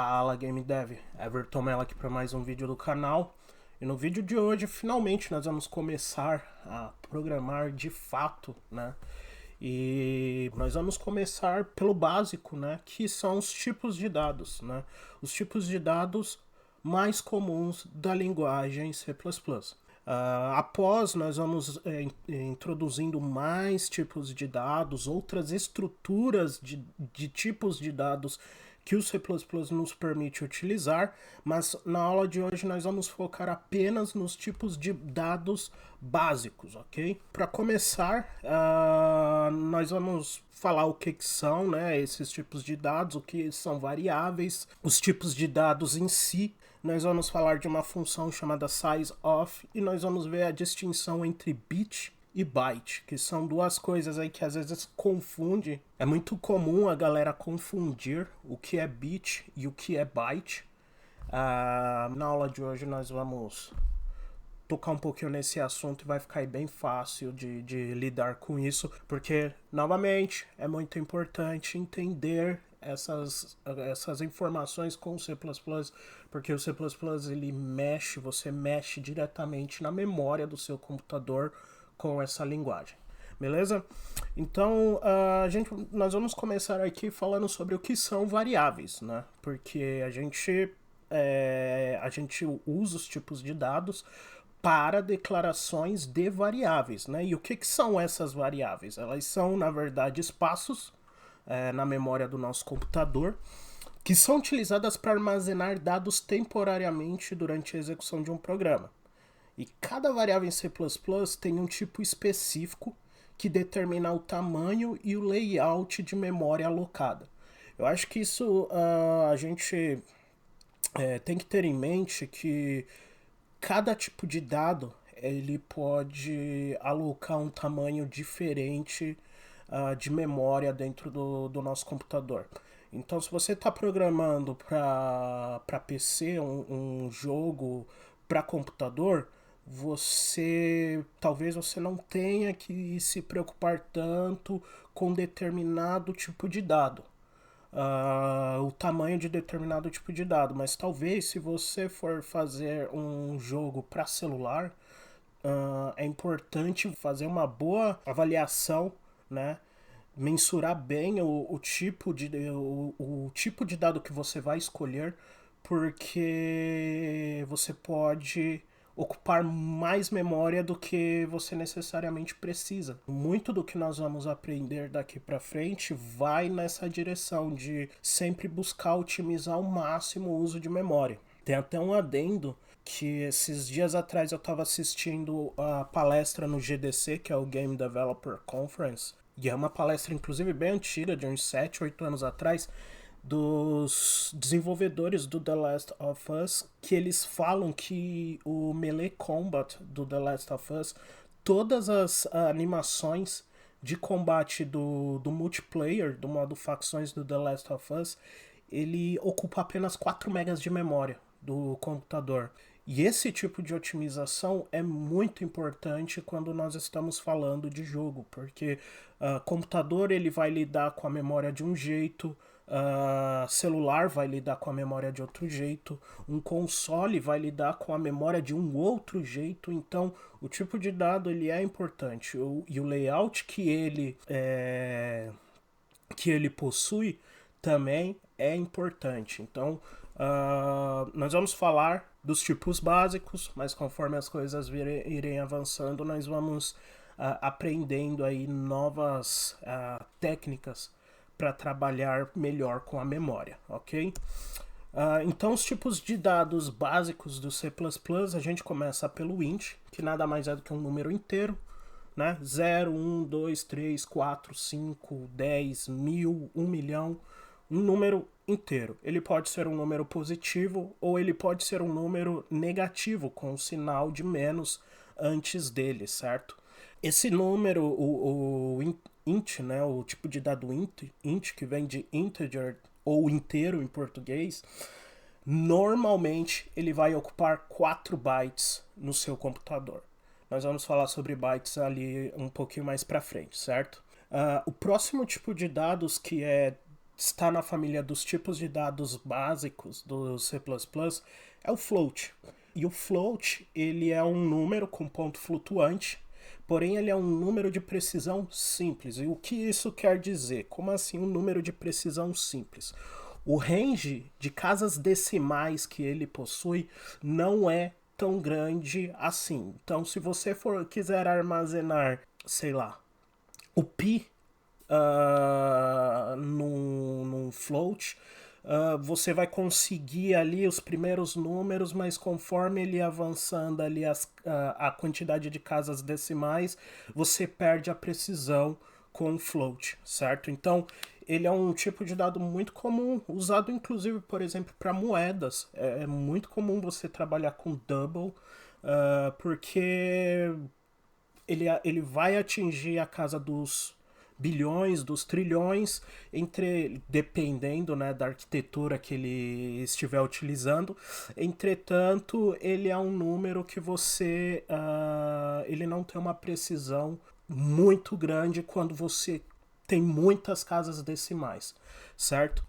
Fala Game Dev, Everton Mello aqui para mais um vídeo do canal. E no vídeo de hoje, finalmente, nós vamos começar a programar de fato, né? E nós vamos começar pelo básico, né? Que são os tipos de dados, né? Os tipos de dados mais comuns da linguagem C++. Após nós vamos introduzindo mais tipos de dados, outras estruturas de tipos de dados que o C++ nos permite utilizar, mas na aula de hoje nós vamos focar apenas nos tipos de dados básicos, ok? Para começar, nós vamos falar o que são, né, esses tipos de dados, o que são variáveis, os tipos de dados em si. Nós vamos falar de uma função chamada sizeOf e nós vamos ver a distinção entre bit e byte, que são duas coisas aí que às vezes confunde. É muito comum a galera confundir o que é bit e o que é byte. Na aula de hoje nós vamos tocar um pouquinho nesse assunto e vai ficar bem fácil de lidar com isso, porque, novamente, é muito importante entender essas informações com o C++, porque o C++ ele você mexe diretamente na memória do seu computador com essa linguagem. Beleza? Então, nós vamos começar aqui falando sobre o que são variáveis, né? Porque a gente usa os tipos de dados para declarações de variáveis, né? E o que são essas variáveis? Elas são, na verdade, espaços na memória do nosso computador que são utilizadas para armazenar dados temporariamente durante a execução de um programa. E cada variável em C++ tem um tipo específico que determina o tamanho e o layout de memória alocada. Eu acho que isso a gente tem que ter em mente que cada tipo de dado ele pode alocar um tamanho diferente de memória dentro do nosso computador. Então, se você está programando para PC, um jogo para computador, talvez você não tenha que se preocupar tanto com determinado tipo de dado. O tamanho de determinado tipo de dado, mas talvez se você for fazer um jogo para celular, é importante fazer uma boa avaliação, né? Mensurar bem o tipo de dado que você vai escolher, porque você pode ocupar mais memória do que você necessariamente precisa. Muito do que nós vamos aprender daqui para frente vai nessa direção de sempre buscar otimizar ao máximo o uso de memória. Tem até um adendo que esses dias atrás eu estava assistindo a palestra no GDC, que é o Game Developer Conference, e é uma palestra inclusive bem antiga, de uns 7, 8 anos atrás, dos desenvolvedores do The Last of Us, que eles falam que o Melee Combat do The Last of Us, todas as animações de combate do multiplayer, do modo facções do The Last of Us, ele ocupa apenas 4 megas de memória do computador. E esse tipo de otimização é muito importante quando nós estamos falando de jogo, porque computador ele vai lidar com a memória de um jeito, celular vai lidar com a memória de outro jeito, um console vai lidar com a memória de um outro jeito. Então o tipo de dado ele é importante e o layout que ele possui também é importante. Então nós vamos falar dos tipos básicos, mas conforme as coisas irem avançando, nós vamos aprendendo aí novas técnicas para trabalhar melhor com a memória, ok? Então, os tipos de dados básicos do C++, a gente começa pelo int, que nada mais é do que um número inteiro, né? 0, 1, 2, 3, 4, 5, 10, 1000, 1 milhão, um número inteiro. Ele pode ser um número positivo ou ele pode ser um número negativo com um sinal de menos antes dele, certo? Esse número, o int, né, o tipo de dado int, que vem de integer ou inteiro em português, normalmente ele vai ocupar 4 bytes no seu computador. Nós vamos falar sobre bytes ali um pouquinho mais para frente, certo? O próximo tipo de dados que é está na família dos tipos de dados básicos do C++, é o float. E o float, ele é um número com ponto flutuante, porém ele é um número de precisão simples. E o que isso quer dizer? Como assim um número de precisão simples? O range de casas decimais que ele possui não é tão grande assim. Então, se você quiser armazenar, sei lá, o pi num float, você vai conseguir ali os primeiros números, mas conforme ele avançando ali a quantidade de casas decimais, você perde a precisão com o float, certo? Então, ele é um tipo de dado muito comum, usado inclusive, por exemplo, para moedas. É muito comum você trabalhar com double, porque ele vai atingir a casa dos bilhões, dos trilhões, dependendo, né, da arquitetura que ele estiver utilizando. Entretanto, ele é um número que ele não tem uma precisão muito grande quando você tem muitas casas decimais, certo?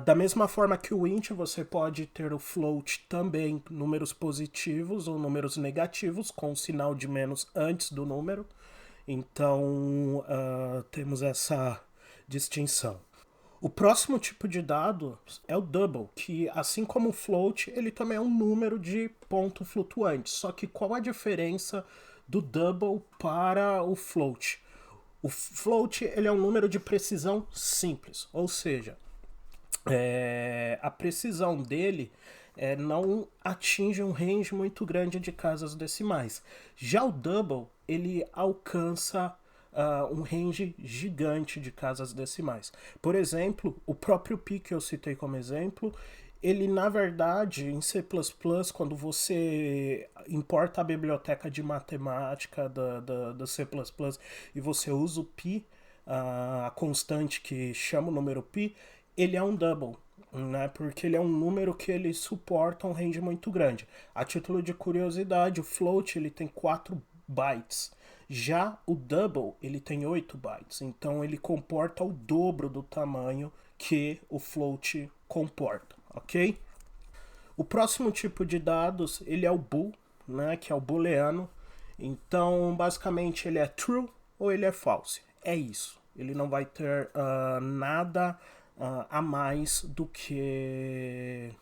Da mesma forma que o int, você pode ter o float também, números positivos ou números negativos, com o sinal de menos antes do número. Então, temos essa distinção. O próximo tipo de dado é o double, que assim como o float, ele também é um número de ponto flutuante. Só que qual a diferença do double para o float? O float, ele é um número de precisão simples, ou seja, a precisão dele não atinge um range muito grande de casas decimais. Já o double, ele alcança um range gigante de casas decimais. Por exemplo, o próprio pi que eu citei como exemplo, ele na verdade em C++, quando você importa a biblioteca de matemática da C++ e você usa o pi, a constante que chama o número pi, ele é um double, né? Porque ele é um número que ele suporta um range muito grande. A título de curiosidade, o float ele tem 4 bytes. Já o double ele tem 8 bytes. Então ele comporta o dobro do tamanho que o float comporta, ok? O próximo tipo de dados ele é o bool, né? Que é o booleano. Então basicamente ele é true ou ele é false. É isso. Ele não vai ter nada a mais do que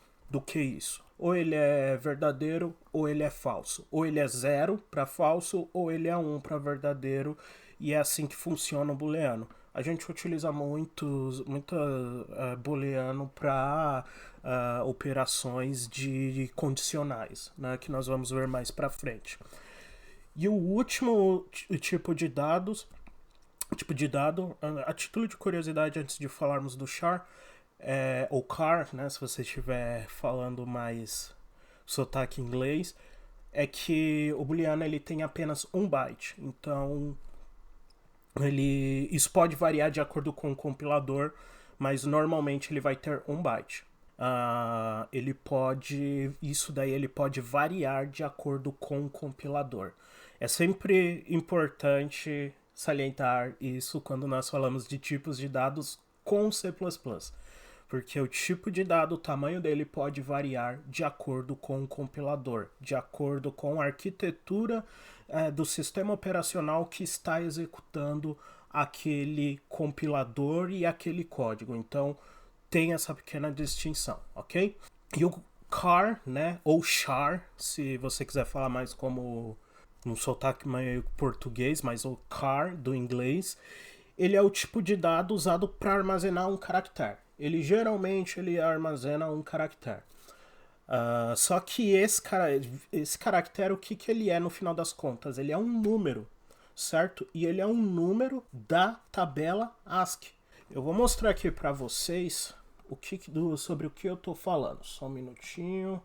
isso. Ou ele é verdadeiro ou ele é falso. Ou ele é 0 para falso ou ele é 1 para verdadeiro. E é assim que funciona o booleano. A gente utiliza muito booleano para operações de condicionais, né, que nós vamos ver mais para frente. E o último tipo de dado, a título de curiosidade, antes de falarmos do char, ou car, né, se você estiver falando mais sotaque inglês, é que o booleano ele tem apenas 1 byte. Então, isso pode variar de acordo com o compilador, mas normalmente ele vai ter 1 byte. Isso daí ele pode variar de acordo com o compilador. É sempre importante salientar isso quando nós falamos de tipos de dados com C++, porque o tipo de dado, o tamanho dele pode variar de acordo com o compilador, de acordo com a arquitetura do sistema operacional que está executando aquele compilador e aquele código. Então, tem essa pequena distinção, ok? E o char, né, ou char, se você quiser falar mais como um sotaque meio português, mas o char do inglês, ele é o tipo de dado usado para armazenar um caractere. Ele geralmente armazena um caractere. Só que esse caractere, o que ele é no final das contas? Ele é um número, certo? E ele é um número da tabela ASCII. Eu vou mostrar aqui para vocês sobre o que eu tô falando. Só um minutinho.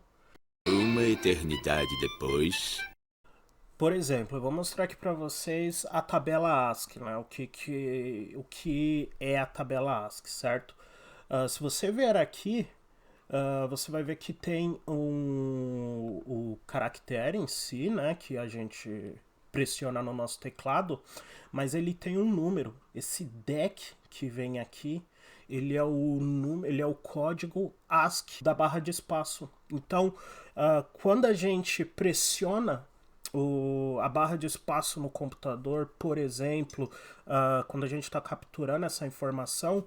Uma eternidade depois. Por exemplo, eu vou mostrar aqui para vocês a tabela ASCII, né? O que é a tabela ASCII, certo? Se você vier aqui, você vai ver que tem o caractere em si, né? Que a gente pressiona no nosso teclado, mas ele tem um número. Esse DEC que vem aqui, ele é o código ASCII da barra de espaço. Então, quando a gente pressiona a barra de espaço no computador, por exemplo, quando a gente está capturando essa informação,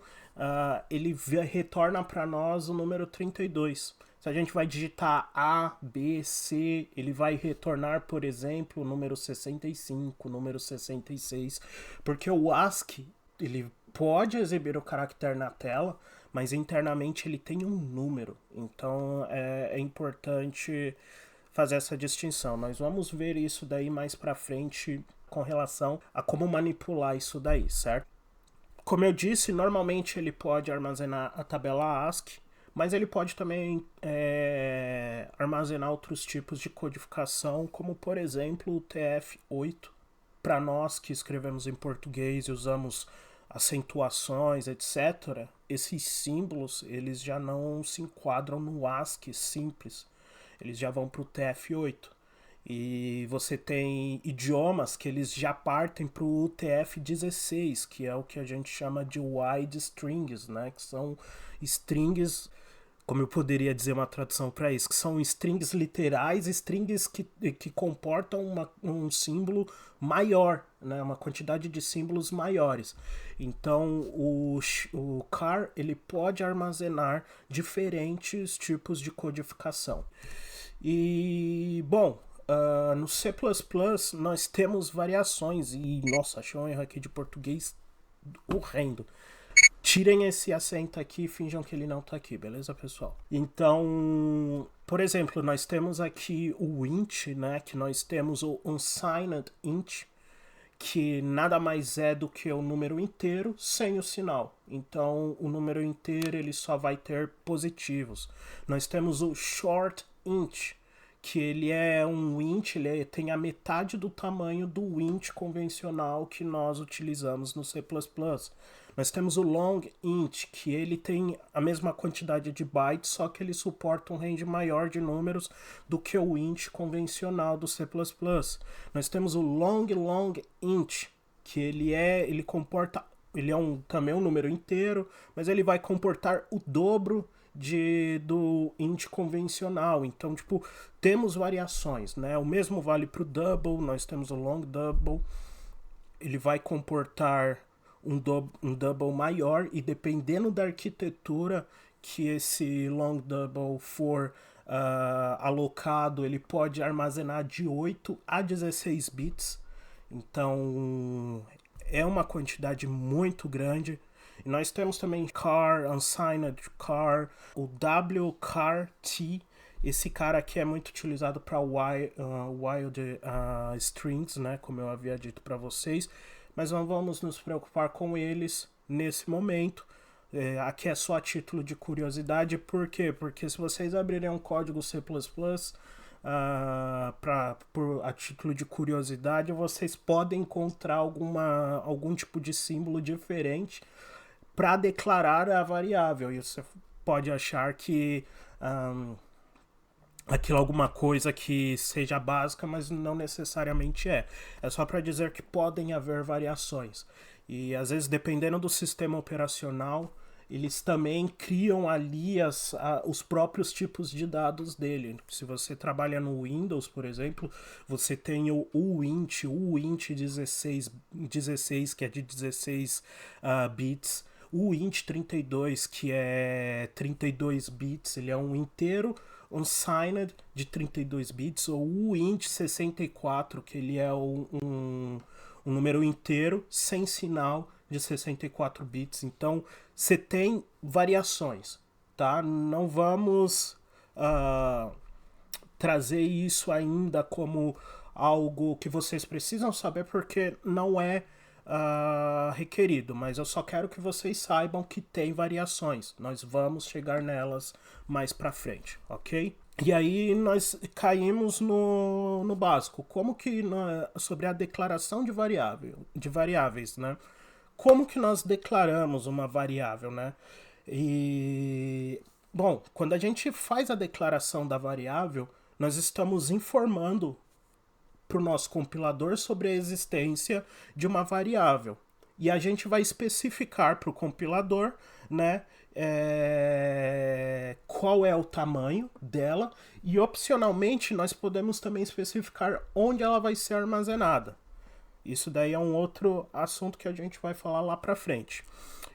ele retorna para nós o número 32. Se a gente vai digitar A, B, C, ele vai retornar, por exemplo, o número 65, o número 66, porque o ASCII, ele pode exibir o caractere na tela, mas internamente ele tem um número. Então é importante fazer essa distinção. Nós vamos ver isso daí mais pra frente com relação a como manipular isso daí, certo? Como eu disse, normalmente ele pode armazenar a tabela ASCII, mas ele pode também armazenar outros tipos de codificação, como por exemplo o TF-8. Para nós que escrevemos em português e usamos acentuações, etc., esses símbolos eles já não se enquadram no ASCII simples, eles já vão para o TF-8. E você tem idiomas que eles já partem para o UTF-16, que é o que a gente chama de wide strings, né? Que são strings, como eu poderia dizer uma tradução para isso, que são strings literais, strings que comportam um símbolo maior, né? Uma quantidade de símbolos maiores. Então o CAR ele pode armazenar diferentes tipos de codificação. E, bom, no C++ nós temos variações e, nossa, achei um erro aqui de português horrendo. Tirem esse acento aqui e finjam que ele não tá aqui, beleza, pessoal? Então, por exemplo, nós temos aqui o int, né, que nós temos o unsigned int, que nada mais é do que o número inteiro sem o sinal. Então, o número inteiro ele só vai ter positivos. Nós temos o short int, que ele é um int, ele tem a metade do tamanho do int convencional que nós utilizamos no C++. Nós temos o long int, que ele tem a mesma quantidade de bytes, só que ele suporta um range maior de números do que o int convencional do C++. Nós temos o long int, que ele comporta, ele é também um número inteiro, mas ele vai comportar o dobro do int convencional. Então, tipo, temos variações, né? O mesmo vale para o double, nós temos o long double, ele vai comportar um double maior, e dependendo da arquitetura que esse long double for alocado, ele pode armazenar de 8 a 16 bits. Então é uma quantidade muito grande. E nós temos também CAR, Unsigned CAR, o WCAR-T. Esse cara aqui é muito utilizado para wild strings, né, como eu havia dito para vocês, mas não vamos nos preocupar com eles nesse momento. Aqui é só a título de curiosidade. Por quê? Porque se vocês abrirem um código C++, a título de curiosidade, vocês podem encontrar algum tipo de símbolo diferente para declarar a variável. E você pode achar que aquilo é alguma coisa que seja básica, mas não necessariamente é. É só para dizer que podem haver variações. E às vezes, dependendo do sistema operacional, eles também criam ali os próprios tipos de dados dele. Se você trabalha no Windows, por exemplo, você tem o uint 16, que é de 16 bits, o int 32, que é 32 bits, ele é um inteiro unsigned de 32 bits, ou o int 64, que ele é um número inteiro sem sinal de 64 bits. Então você tem variações, tá? Não vamos trazer isso ainda como algo que vocês precisam saber, porque não é requerido, mas eu só quero que vocês saibam que tem variações. Nós vamos chegar nelas mais pra frente, ok? E aí nós caímos no básico. Como que sobre a declaração de variáveis, né? Como que nós declaramos uma variável, né? E bom, quando a gente faz a declaração da variável, nós estamos informando para o nosso compilador sobre a existência de uma variável. e a gente vai especificar para o compilador, né, qual é o tamanho dela, e opcionalmente nós podemos também especificar onde ela vai ser armazenada. Isso daí é um outro assunto que a gente vai falar lá para frente.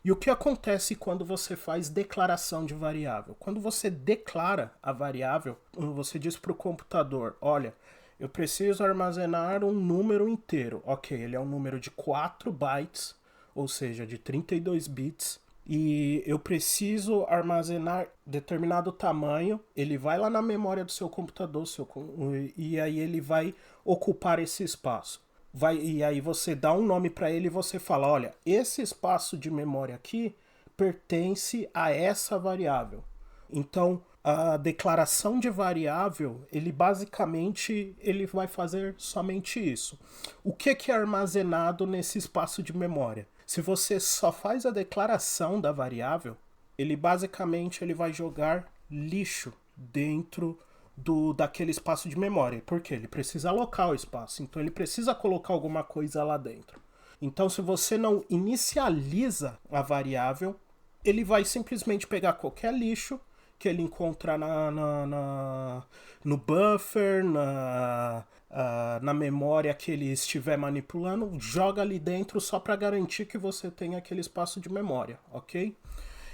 E o que acontece quando você faz declaração de variável? Quando você declara a variável, você diz para o computador, olha, eu preciso armazenar um número inteiro. Ok, ele é um número de 4 bytes, ou seja, de 32 bits, e eu preciso armazenar determinado tamanho. Ele vai lá na memória do seu computador, e aí ele vai ocupar esse espaço. E aí você dá um nome para ele e você fala, olha, esse espaço de memória aqui pertence a essa variável. Então, a declaração de variável, ele basicamente vai fazer somente isso. O que é armazenado nesse espaço de memória? Se você só faz a declaração da variável, ele basicamente vai jogar lixo dentro daquele espaço de memória. Por quê? Ele precisa alocar o espaço, então ele precisa colocar alguma coisa lá dentro. Então, se você não inicializa a variável, ele vai simplesmente pegar qualquer lixo que ele encontrar no buffer, na memória que ele estiver manipulando, joga ali dentro só para garantir que você tenha aquele espaço de memória, ok?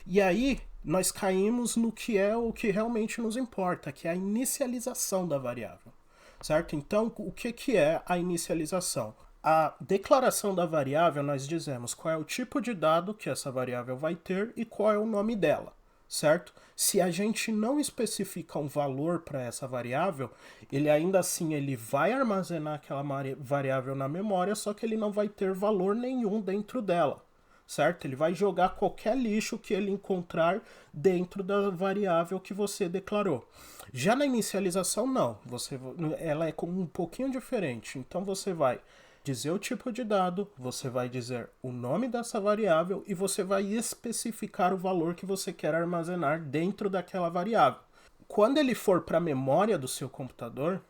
E aí, nós caímos no que é o que realmente nos importa, que é a inicialização da variável, certo? Então, o que é a inicialização? A declaração da variável, nós dizemos qual é o tipo de dado que essa variável vai ter e qual é o nome dela, certo? Se a gente não especifica um valor para essa variável, ele ainda assim vai armazenar aquela variável na memória, só que ele não vai ter valor nenhum dentro dela, certo? Ele vai jogar qualquer lixo que ele encontrar dentro da variável que você declarou. Já na inicialização, não. Ela é um pouquinho diferente. Então você vai dizer o tipo de dado, você vai dizer o nome dessa variável e você vai especificar o valor que você quer armazenar dentro daquela variável. Quando ele for para a memória do seu computador,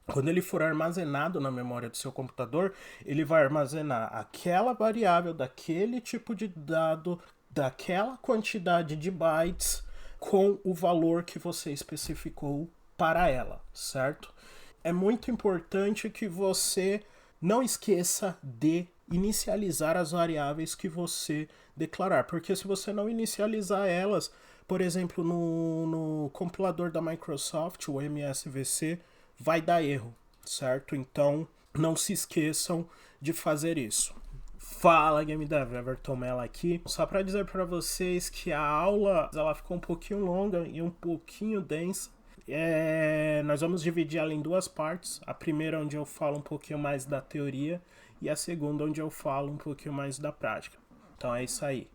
quando ele for armazenado na memória do seu computador, ele vai armazenar aquela variável daquele tipo de dado, daquela quantidade de bytes, com o valor que você especificou para ela, certo? É muito importante que você não esqueça de inicializar as variáveis que você declarar, porque se você não inicializar elas, por exemplo, no compilador da Microsoft, o MSVC, vai dar erro, certo? Então, não se esqueçam de fazer isso. Fala, Game Dev, Everton Mello aqui. Só para dizer para vocês que a aula ela ficou um pouquinho longa e um pouquinho densa. Nós vamos dividir ela em duas partes. A primeira onde eu falo um pouquinho mais da teoria e a segunda onde eu falo um pouquinho mais da prática. Então é isso aí.